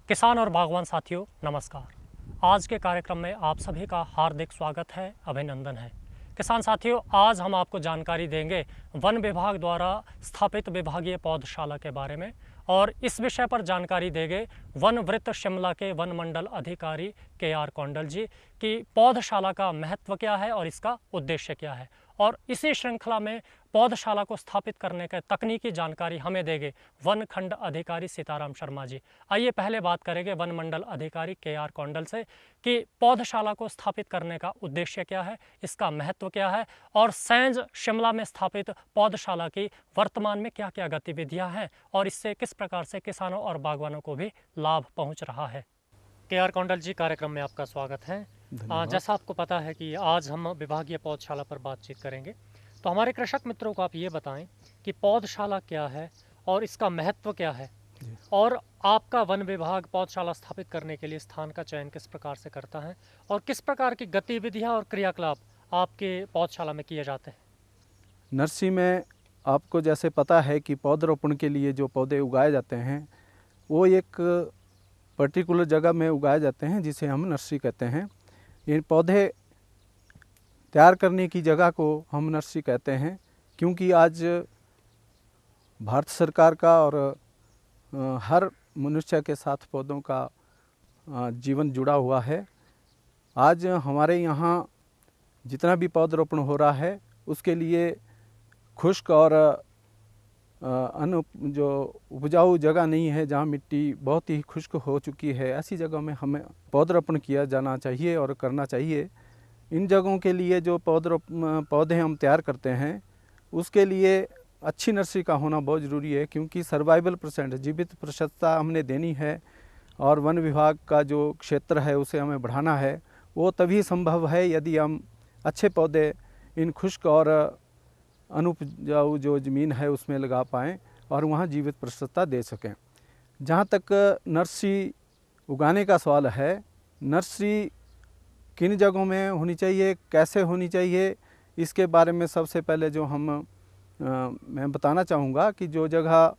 किसान और बागवान साथियों नमस्कार। आज के कार्यक्रम में आप सभी का हार्दिक स्वागत है, अभिनंदन है। किसान साथियों, आज हम आपको जानकारी देंगे वन विभाग द्वारा स्थापित विभागीय पौधशाला के बारे में, और इस विषय पर जानकारी देंगे वन वृत्त शिमला के वन मंडल अधिकारी KR कौंडल जी कि पौधशाला का महत्व क्या है और इसका उद्देश्य क्या है। और इसी श्रृंखला में पौधशाला को स्थापित करने के तकनीकी जानकारी हमें देंगे वन खंड अधिकारी सीताराम शर्मा जी। आइए पहले बात करेंगे वन मंडल अधिकारी KR कौंडल से कि पौधशाला को स्थापित करने का उद्देश्य क्या है, इसका महत्व क्या है और सैंज शिमला में स्थापित पौधशाला की वर्तमान में क्या क्या गतिविधियां हैं और इससे किस प्रकार से किसानों और बागवानों को भी लाभ पहुंच रहा है। KR कौंडल जी, कार्यक्रम में आपका स्वागत है। जैसा आपको पता है कि आज हम विभागीय पौधशाला पर बातचीत करेंगे, तो हमारे कृषक मित्रों को आप ये बताएं कि पौधशाला क्या है और इसका महत्व क्या है, और आपका वन विभाग पौधशाला स्थापित करने के लिए स्थान का चयन किस प्रकार से करता है और किस प्रकार की गतिविधियां और क्रियाकलाप आपके पौधशाला में किए जाते हैं। नर्सरी में आपको जैसे पता है कि पौधरोपण के लिए जो पौधे उगाए जाते हैं वो एक पर्टिकुलर जगह में उगाए जाते हैं जिसे हम नर्सरी कहते हैं। ये पौधे तैयार करने की जगह को हम नर्सरी कहते हैं, क्योंकि आज भारत सरकार का और हर मनुष्य के साथ पौधों का जीवन जुड़ा हुआ है। आज हमारे यहाँ जितना भी पौधरोपण हो रहा है उसके लिए खुश्क और जो उपजाऊ जगह नहीं है, जहाँ मिट्टी बहुत ही खुश्क हो चुकी है, ऐसी जगह में हमें पौधरोपण किया जाना चाहिए और करना चाहिए। इन जगहों के लिए जो पौधे हम तैयार करते हैं उसके लिए अच्छी नर्सरी का होना बहुत ज़रूरी है, क्योंकि सर्वाइवल परसेंट जीवित प्रतिशतता हमने देनी है और वन विभाग का जो क्षेत्र है उसे हमें बढ़ाना है। वो तभी संभव है यदि हम अच्छे पौधे इन खुश्क और अनुपजाऊ जो ज़मीन है उसमें लगा पाएँ और वहाँ जीवित प्रतिशतता दे सकें। जहाँ तक नर्सरी उगाने का सवाल है, नर्सरी किन जगहों में होनी चाहिए, कैसे होनी चाहिए, इसके बारे में सबसे पहले जो मैं बताना चाहूँगा कि जो जगह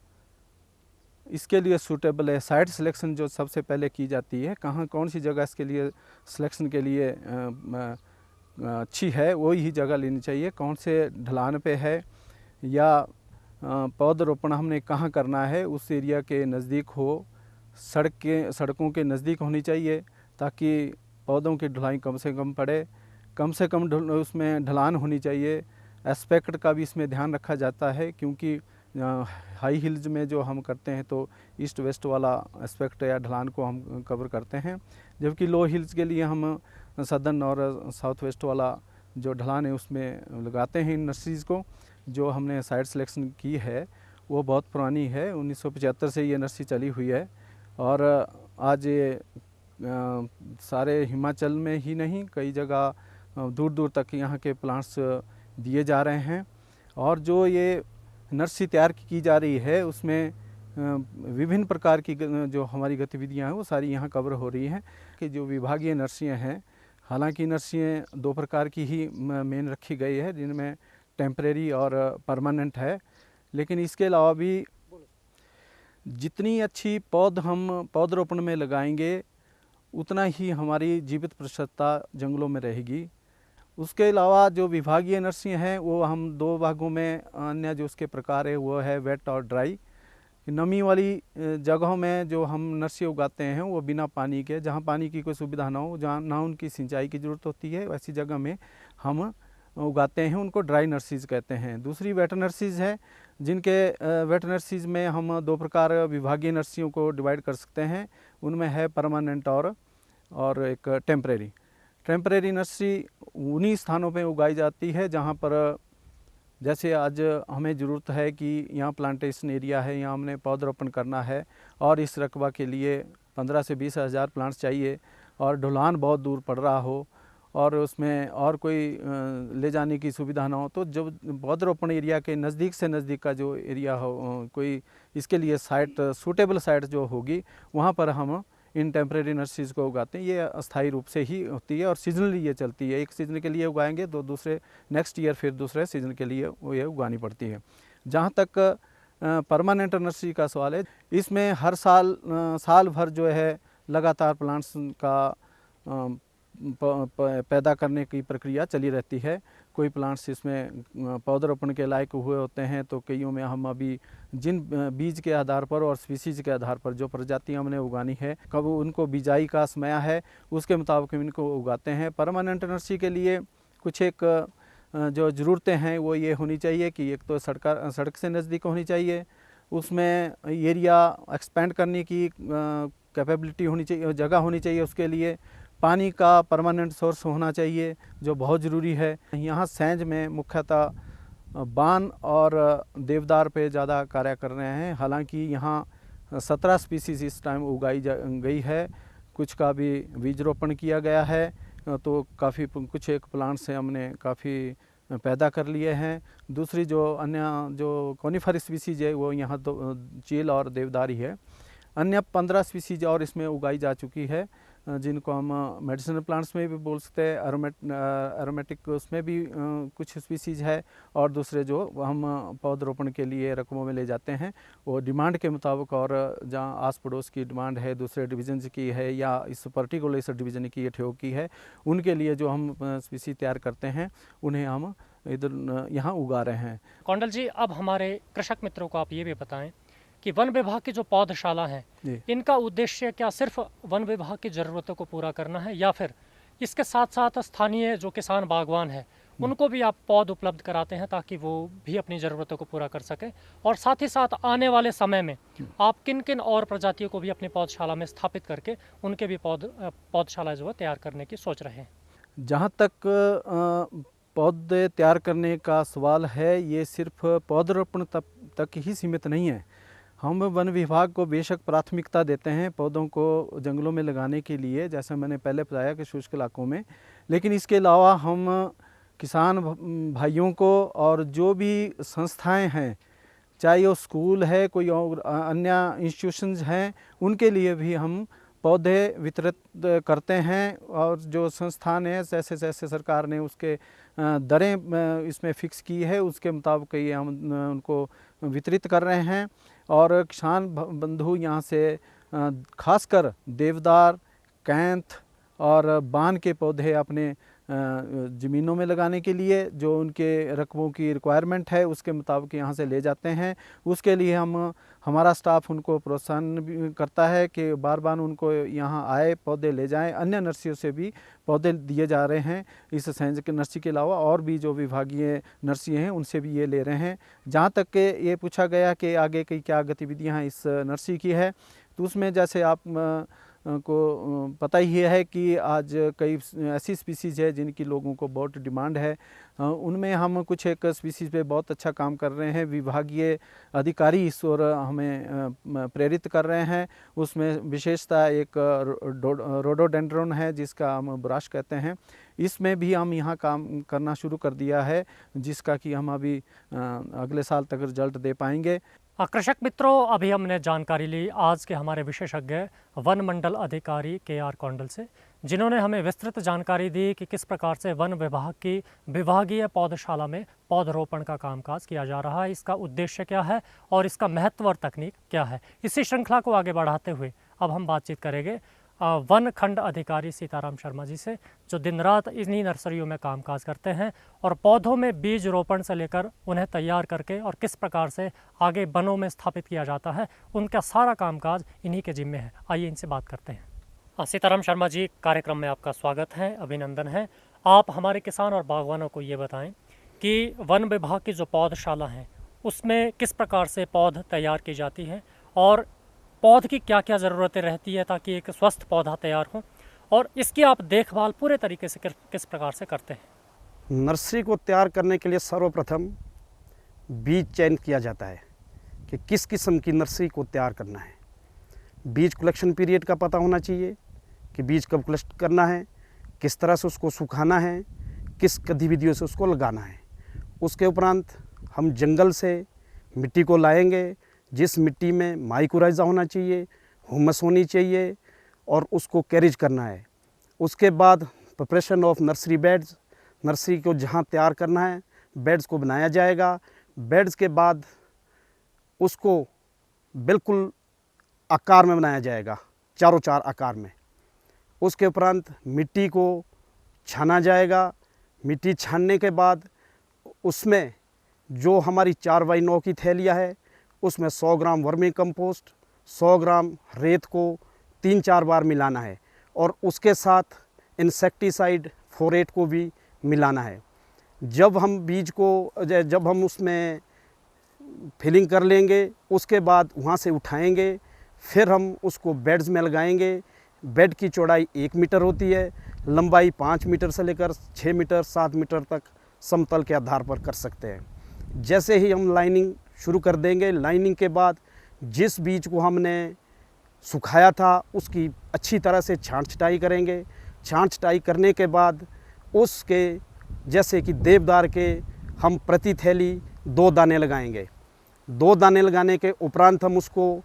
इसके लिए सूटेबल है, साइट सिलेक्शन जो सबसे पहले की जाती है, कौन सी जगह इसके लिए सिलेक्शन के लिए अच्छी है, वही जगह लेनी चाहिए। कौन से ढलान पे है या पौधरोपण हमने कहाँ करना है, उस एरिया के नज़दीक हो, सड़कों के नज़दीक होनी चाहिए ताकि पौधों की ढलाई कम से कम पड़े। कम से कम उसमें ढलान होनी चाहिए। एस्पेक्ट का भी इसमें ध्यान रखा जाता है, क्योंकि हाई हिल्स में जो हम करते हैं तो ईस्ट वेस्ट वाला एस्पेक्ट या ढलान को हम कवर करते हैं, जबकि लो हिल्स के लिए हम सदर्न और साउथ वेस्ट वाला जो ढलान है उसमें लगाते हैं इन नर्सरीज़ को। जो हमने साइट सिलेक्शन की है वो बहुत पुरानी है, 1975 से ये नर्सरी चली हुई है और आज ये सारे हिमाचल में ही नहीं, कई जगह दूर दूर तक यहाँ के प्लांट्स दिए जा रहे हैं। और जो ये नर्सरी तैयार की जा रही है उसमें विभिन्न प्रकार की जो हमारी गतिविधियाँ हैं वो सारी यहाँ कवर हो रही हैं। कि जो विभागीय नर्सरियाँ हैं, हालांकि नर्सरियाँ दो प्रकार की ही मेन रखी गई है, जिनमें टेम्परेरी और परमानेंट है, लेकिन इसके अलावा भी जितनी अच्छी हम पौधरोपण में लगाएंगे उतना ही हमारी जीवित प्रतिशतता जंगलों में रहेगी। उसके अलावा जो विभागीय नर्सरियाँ हैं वो हम दो भागों में, अन्य जो उसके प्रकार है वो है वेट और ड्राई। नमी वाली जगहों में जो हम नर्सरी उगाते हैं वो बिना पानी के, जहाँ पानी की कोई सुविधा ना हो, जहाँ ना उनकी सिंचाई की ज़रूरत होती है, वैसी जगह में हम उगाते हैं, उनको ड्राई नर्सरीज़ कहते हैं। दूसरी वेट नर्सरीज़ है, जिनके वेट नर्सरीज़ में हम दो प्रकार विभागीय नर्सरियों को डिवाइड कर सकते हैं। उनमें है परमानेंट और एक टेम्परेरी नर्सरी उन्हीं स्थानों पे उगाई जाती है जहाँ पर जैसे आज हमें ज़रूरत है कि यहाँ प्लांटेशन एरिया है, यहाँ हमने पौधरोपण करना है और इस रकबा के लिए 15 से 20 हज़ार प्लांट्स चाहिए और ढलान बहुत दूर पड़ रहा हो और उसमें और कोई ले जाने की सुविधा ना हो, तो जब पौधरोपण एरिया के नज़दीक से नज़दीक का जो एरिया हो, कोई इसके लिए साइट सूटेबल साइट जो होगी, वहाँ पर हम इन टेम्परेरी नर्सरीज़ को उगाते हैं। ये अस्थायी रूप से ही होती है और सीजनली ये चलती है। एक सीज़न के लिए उगाएंगे तो दूसरे नेक्स्ट ईयर फिर दूसरे सीज़न के लिए वो ये उगानी पड़ती है। जहाँ तक परमानेंट नर्सरी का सवाल है। इसमें हर साल भर जो है लगातार प्लांट्स का पैदा करने की प्रक्रिया चली रहती है। कोई प्लांट्स इसमें पौधरोपण के लायक हुए होते हैं तो कईयों में हम अभी जिन बीज के आधार पर और स्पीसीज के आधार पर जो प्रजातियां हमने उगानी है, कब उनको बिजाई का समय है उसके मुताबिक इनको उगाते हैं। परमानेंट नर्सरी के लिए कुछ एक जो ज़रूरतें हैं वो ये होनी चाहिए कि एक तो सड़क से नज़दीक होनी चाहिए, उसमें एरिया एक्सपेंड करने की कैपेबिलिटी होनी चाहिए, जगह होनी चाहिए, उसके लिए पानी का परमानेंट सोर्स होना चाहिए जो बहुत ज़रूरी है। यहाँ सैंज में मुख्यतः बान और देवदार पे ज़्यादा कार्य कर रहे हैं। हालांकि यहाँ 17 स्पीसीज़ इस टाइम उगाई गई है, कुछ का भी बीज रोपण किया गया है, तो काफ़ी कुछ एक प्लांट से हमने काफ़ी पैदा कर लिए हैं। दूसरी जो अन्य जो कॉनिफर स्पीसीज है वो यहाँ तो चील और देवदार ही है। अन्य 15 स्पीसीज और इसमें उगाई जा चुकी है जिनको हम मेडिसिनल प्लांट्स में भी बोल सकते हैं, एरोमेटिक उसमें भी कुछ स्पीसीज है, और दूसरे जो हम पौधरोपण के लिए रकमों में ले जाते हैं वो डिमांड के मुताबिक, और जहाँ आस पड़ोस की डिमांड है, दूसरे डिवीजन की है या इस पर्टिकुलर इस डिवीज़न की ठेव की है, उनके लिए जो हम स्पीसीज तैयार करते हैं उन्हें हम इधर यहाँ उगा रहे हैं। कौंडल जी, अब हमारे कृषक मित्रों को आप ये भी बताएं कि वन विभाग की जो पौधशाला है इनका उद्देश्य क्या सिर्फ वन विभाग की ज़रूरतों को पूरा करना है, या फिर इसके साथ साथ स्थानीय जो किसान बागवान है उनको भी आप पौध उपलब्ध कराते हैं ताकि वो भी अपनी ज़रूरतों को पूरा कर सकें, और साथ ही साथ आने वाले समय में आप किन किन और प्रजातियों को भी अपनी पौधशाला में स्थापित करके उनके भी पौधशाला जो है तैयार करने की सोच रहे हैं? जहाँ तक पौधे तैयार करने का सवाल है, ये सिर्फ पौधरोपण तक ही सीमित नहीं है। हम वन विभाग को बेशक प्राथमिकता देते हैं पौधों को जंगलों में लगाने के लिए, जैसे मैंने पहले बताया कि शुष्क इलाकों में, लेकिन इसके अलावा हम किसान भाइयों को और जो भी संस्थाएं हैं, चाहे वो स्कूल है, कोई और अन्य इंस्टीट्यूशंस हैं, उनके लिए भी हम पौधे वितरित करते हैं। और जो संस्थान है, जैसे जैसे सरकार ने उसके दरें इसमें फ़िक्स की है उसके मुताबिक ये हम उनको वितरित कर रहे हैं। और किसान बंधु यहाँ से खासकर देवदार, कैंथ और बान के पौधे अपने ज़मीनों में लगाने के लिए जो उनके रकबों की रिक्वायरमेंट है उसके मुताबिक यहाँ से ले जाते हैं। उसके लिए हमारा स्टाफ उनको प्रोत्साहन भी करता है कि बार बार उनको यहाँ आए, पौधे ले जाएं। अन्य नर्सरियों से भी पौधे दिए जा रहे हैं, इस संयोजक की नर्सरी के अलावा और भी जो विभागीय नर्सरी हैं उनसे भी ये ले रहे हैं। जहाँ तक कि ये पूछा गया कि आगे की क्या गतिविधियाँ इस नर्सरी की है, तो उसमें जैसे आप को पता ही है कि आज कई ऐसी स्पीसीज़ है जिनकी लोगों को बहुत डिमांड है। उनमें हम कुछ एक स्पीसीज़ पे बहुत अच्छा काम कर रहे हैं। विभागीय अधिकारी इस ओर हमें प्रेरित कर रहे हैं। उसमें विशेषता एक रोडोडेंड्रॉन है जिसका हम बुराश कहते हैं, इसमें भी हम यहाँ काम करना शुरू कर दिया है, जिसका कि हम अभी अगले साल तक रिजल्ट दे पाएंगे। कृषक मित्रों, अभी हमने जानकारी ली आज के हमारे विशेषज्ञ वन मंडल अधिकारी KR कौंडल से, जिन्होंने हमें विस्तृत जानकारी दी कि किस प्रकार से वन विभाग की विभागीय पौधशाला में पौधरोपण का कामकाज किया जा रहा है, इसका उद्देश्य क्या है और इसका महत्व और तकनीक क्या है। इसी श्रृंखला को आगे बढ़ाते हुए अब हम बातचीत करेंगे वन खंड अधिकारी सीताराम शर्मा जी से, जो दिन रात इन्हीं नर्सरियों में कामकाज करते हैं और पौधों में बीज रोपण से लेकर उन्हें तैयार करके और किस प्रकार से आगे वनों में स्थापित किया जाता है, उनका सारा कामकाज इन्हीं के जिम्मे है। आइए इनसे बात करते हैं। सीताराम शर्मा जी, कार्यक्रम में आपका स्वागत है, अभिनंदन है। आप हमारे किसान और बागवानों को ये बताएं कि वन विभाग की जो पौधशाला है उसमें किस प्रकार से पौध तैयार की जाती है और पौध की क्या क्या ज़रूरतें रहती है ताकि एक स्वस्थ पौधा तैयार हो, और इसकी आप देखभाल पूरे तरीके से किस प्रकार से करते हैं। नर्सरी को तैयार करने के लिए सर्वप्रथम बीज चयन किया जाता है कि किस किस्म की नर्सरी को तैयार करना है। बीज कलेक्शन पीरियड का पता होना चाहिए कि बीज कब कलेक्ट करना है, किस तरह से उसको सुखाना है, किस गतिविधियों से उसको लगाना है। उसके उपरांत हम जंगल से मिट्टी को लाएंगे, जिस मिट्टी में माइकोराइजा होना चाहिए, हुमस होनी चाहिए, और उसको कैरिज करना है। उसके बाद preparation of nursery beds, nursery को जहाँ तैयार करना है बेड्स को बनाया जाएगा। बेड्स के बाद उसको बिल्कुल आकार में बनाया जाएगा, चारों चार आकार में। उसके उपरांत मिट्टी को छाना जाएगा। मिट्टी छानने के बाद उसमें जो हमारी 4x9 की थैलियाँ है उसमें 100 ग्राम वर्मी कंपोस्ट, 100 ग्राम रेत को 3-4 बार मिलाना है और उसके साथ इंसेक्टिसाइड फोरेट को भी मिलाना है। जब हम उसमें फिलिंग कर लेंगे उसके बाद वहाँ से उठाएंगे, फिर हम उसको बेड्स में लगाएंगे। बेड की चौड़ाई 1 मीटर होती है, लंबाई 5 मीटर से लेकर 6 मीटर 7 मीटर तक समतल के आधार पर कर सकते हैं। जैसे ही हम लाइनिंग शुरू कर देंगे, लाइनिंग के बाद जिस बीज को हमने सुखाया था उसकी अच्छी तरह से छांट छटाई करेंगे। छांट छटाई करने के बाद उसके जैसे कि देवदार के हम प्रति थैली 2 दाने लगाएंगे। 2 दाने लगाने के उपरांत हम उसको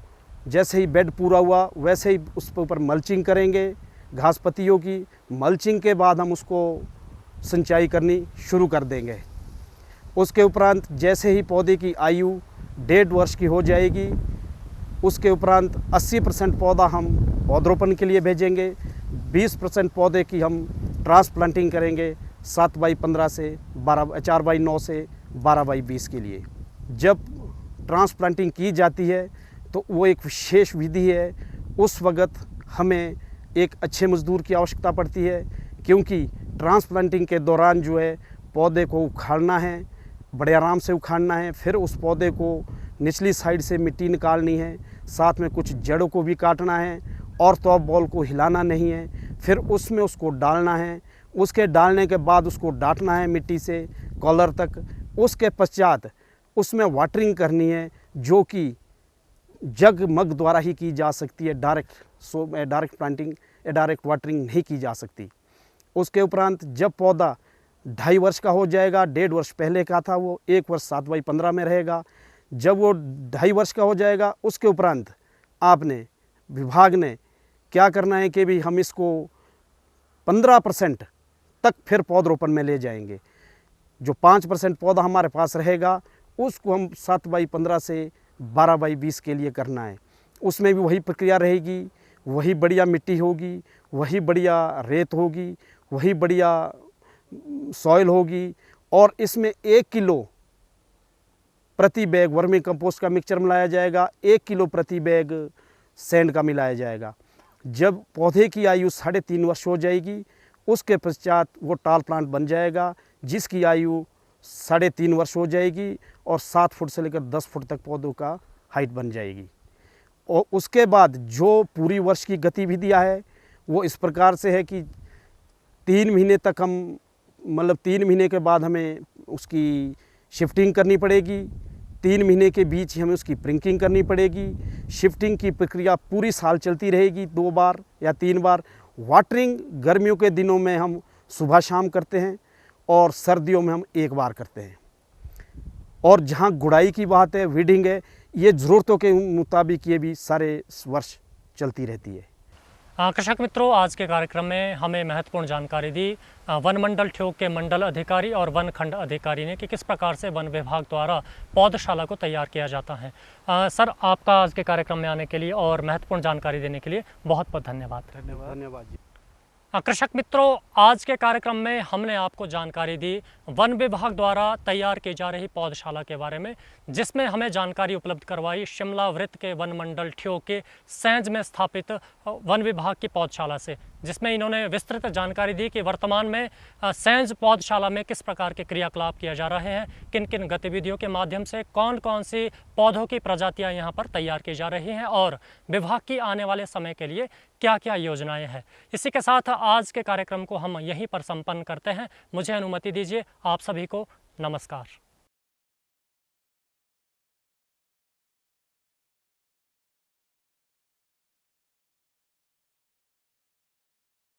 जैसे ही बेड पूरा हुआ वैसे ही उस पर ऊपर मल्चिंग करेंगे घास पत्तियों की। मल्चिंग के बाद हम उसको सिंचाई करनी शुरू कर देंगे। उसके उपरांत जैसे ही पौधे की आयु 1.5 वर्ष की हो जाएगी उसके उपरांत 80% पौधा हम पौधरोपण के लिए भेजेंगे। 20% पौधे की हम ट्रांसप्लांटिंग करेंगे 7x15 से 4x9 से 12x20 के लिए। जब ट्रांसप्लांटिंग की जाती है तो वो एक विशेष विधि है। उस वक्त हमें एक अच्छे मज़दूर की आवश्यकता पड़ती है, क्योंकि ट्रांसप्लांटिंग के दौरान जो है पौधे को उखाड़ना है, बड़े आराम से उखाड़ना है। फिर उस पौधे को निचली साइड से मिट्टी निकालनी है, साथ में कुछ जड़ों को भी काटना है और टॉप बॉल को हिलाना नहीं है। फिर उसमें उसको डालना है। उसके डालने के बाद उसको डांटना है मिट्टी से कॉलर तक। उसके पश्चात उसमें वाटरिंग करनी है, जो कि जग मग द्वारा ही की जा सकती है। डायरेक्ट प्लांटिंग या डायरेक्ट वाटरिंग नहीं की जा सकती। उसके उपरांत जब पौधा 2.5 वर्ष का हो जाएगा, 1.5 वर्ष पहले का था वो 1 वर्ष 7x15 में रहेगा। जब वो 2.5 वर्ष का हो जाएगा उसके उपरांत आपने विभाग ने क्या करना है कि भी हम इसको 15% तक फिर पौधरोपण में ले जाएंगे। जो 5% पौधा हमारे पास रहेगा उसको हम 7x15 से 12x20 के लिए करना है। उसमें भी वही प्रक्रिया रहेगी, वही बढ़िया मिट्टी होगी, वही बढ़िया रेत होगी, वही बढ़िया सॉइल होगी और इसमें 1 किलो प्रति बैग वर्मी कंपोस्ट का मिक्सचर मिलाया जाएगा, 1 किलो प्रति बैग सैंड का मिलाया जाएगा। जब पौधे की आयु 3.5 वर्ष हो जाएगी उसके पश्चात वो टाल प्लांट बन जाएगा, जिसकी आयु 3.5 वर्ष हो जाएगी और 7 फुट से लेकर 10 फुट तक पौधों का हाइट बन जाएगी। और उसके बाद जो पूरी वर्ष की गतिविधियाँ है वो इस प्रकार से है कि 3 महीने तक हम 3 महीने के बाद हमें उसकी शिफ्टिंग करनी पड़ेगी। 3 महीने के बीच हमें उसकी प्रिंकिंग करनी पड़ेगी। शिफ्टिंग की प्रक्रिया पूरी साल चलती रहेगी, 2 बार या 3 बार। वाटरिंग गर्मियों के दिनों में हम सुबह शाम करते हैं और सर्दियों में हम 1 बार करते हैं। और जहाँ गुड़ाई की बात है, वीडिंग है, ये ज़रूरतों के मुताबिक ये भी सारे वर्ष चलती रहती है। कृषक मित्रों, आज के कार्यक्रम में हमें महत्वपूर्ण जानकारी दी वन मंडल ठियोग के मंडल अधिकारी और वन खंड अधिकारी ने कि किस प्रकार से वन विभाग द्वारा पौधशाला को तैयार किया जाता है। सर, आपका आज के कार्यक्रम में आने के लिए और महत्वपूर्ण जानकारी देने के लिए बहुत बहुत धन्यवाद। धन्यवाद जी। कृषक मित्रों, आज के कार्यक्रम में हमने आपको जानकारी दी वन विभाग द्वारा तैयार की जा रही पौधशाला के बारे में, जिसमें हमें जानकारी उपलब्ध करवाई शिमला वृत्त के वन मंडल ठियोग के सैंज में स्थापित वन विभाग की पौधशाला से, जिसमें इन्होंने विस्तृत जानकारी दी कि वर्तमान में सैंज पौधशाला में किस प्रकार के क्रियाकलाप किए जा रहे हैं, किन किन गतिविधियों के माध्यम से कौन कौन सी पौधों की प्रजातियां यहां पर तैयार की जा रही हैं और विभाग की आने वाले समय के लिए क्या क्या योजनाएं हैं। इसी के साथ आज के कार्यक्रम को हम यहीं पर संपन्न करते हैं। मुझे अनुमति दीजिए। आप सभी को नमस्कार।